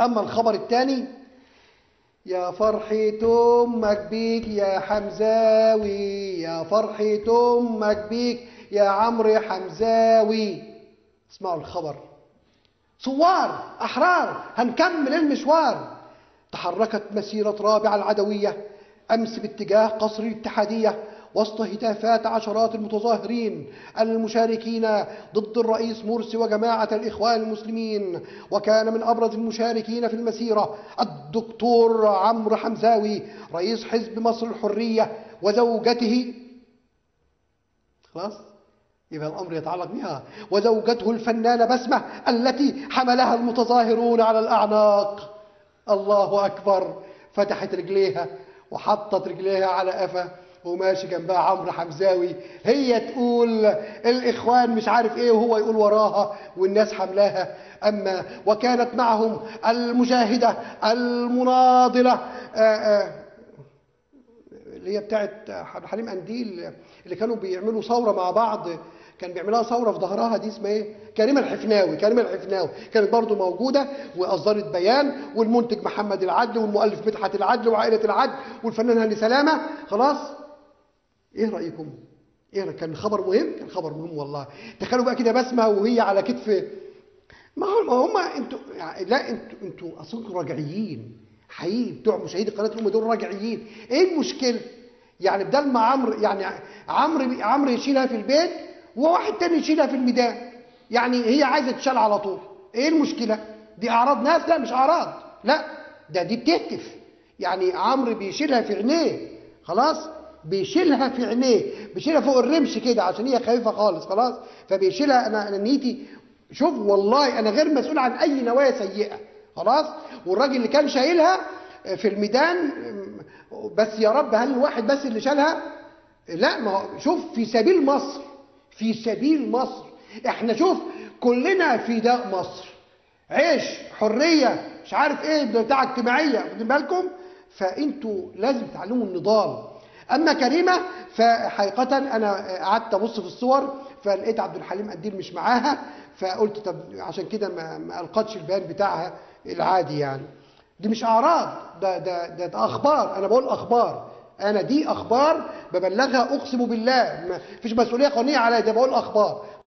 أما الخبر الثاني: يا فرحة أمك بيك يا حمزاوي، يا فرحة أمك بيك يا عمرو حمزاوي. اسمعوا الخبر: ثوار أحرار هنكمل المشوار. تحركت مسيرة رابعة العدوية أمس باتجاه قصر الاتحادية وسط هتافات عشرات المتظاهرين المشاركين ضد الرئيس مرسي وجماعة الإخوان المسلمين. وكان من أبرز المشاركين في المسيرة الدكتور عمرو حمزاوي رئيس حزب مصر الحرية وزوجته، خلاص يبقى الأمر يتعلق بها، وزوجته الفنانة بسمة التي حملها المتظاهرون على الأعناق. الله أكبر. فتحت رجليها وحطت رجليها على قفا وماشي جنبها عمرو حمزاوي، هي تقول الإخوان مش عارف إيه وهو يقول وراها والناس حملاها. أما وكانت معهم المجاهدة المناضلة اللي هي بتاعت عبد الحليم قنديل اللي كانوا بيعملوا ثورة مع بعض، كان بيعملها ثورة في ظهرها، دي اسمها ايه؟ كريمة الحفناوي. كريمة الحفناوي كانت برضو موجودة وأصدرت بيان، والمنتج محمد العدل والمؤلف مدحت العدل وعائلة العدل والفنان هاني سلامة. خلاص ايه رأيكم؟ ايه كان خبر مهم؟ كان خبر مهم والله. تخيلوا بقى كده بسمة وهي على كتف، ما هم انتوا يعني، لا انتوا اصلا راجعيين حقيقي، بتوع مشاهدي قناه الام دول راجعيين. ايه المشكله؟ يعني بدل ما عمرو، يعني عمرو يشيلها في البيت وواحد تاني يشيلها في الميدان، يعني هي عايزه تشال على طول. ايه المشكله؟ دي اعراض ناس؟ لا مش اعراض، لا دي بتهتف. يعني عمرو بيشيلها في عينيه، خلاص بيشيلها في عينيه، بيشيلها فوق الرمش كده عشان هي خايفه خالص، خلاص فبيشيلها. انا نيتي، شوف والله انا غير مسؤول عن اي نوايا سيئه، خلاص. والراجل اللي كان شايلها في الميدان، بس يا رب هل الواحد بس اللي شالها؟ لا، ما هو شوف في سبيل مصر، في سبيل مصر احنا شوف كلنا فداء مصر، عيش حريه مش عارف ايه بتاع اجتماعيه، واخدين بالكم؟ فانتوا لازم تتعلموا النضال. اما كريمه فحقيقه انا قعدت ابص في الصور فلقيت عبد الحليم قنديل مش معاها، فقلت طب عشان كده ما القتش البيان بتاعها العادي. يعني دي مش اعراض، ده اخبار، انا بقول اخبار، انا دي اخبار ببلغها، اقسم بالله ما فيش مسؤوليه قانونيه عليا، ده بقول اخبار.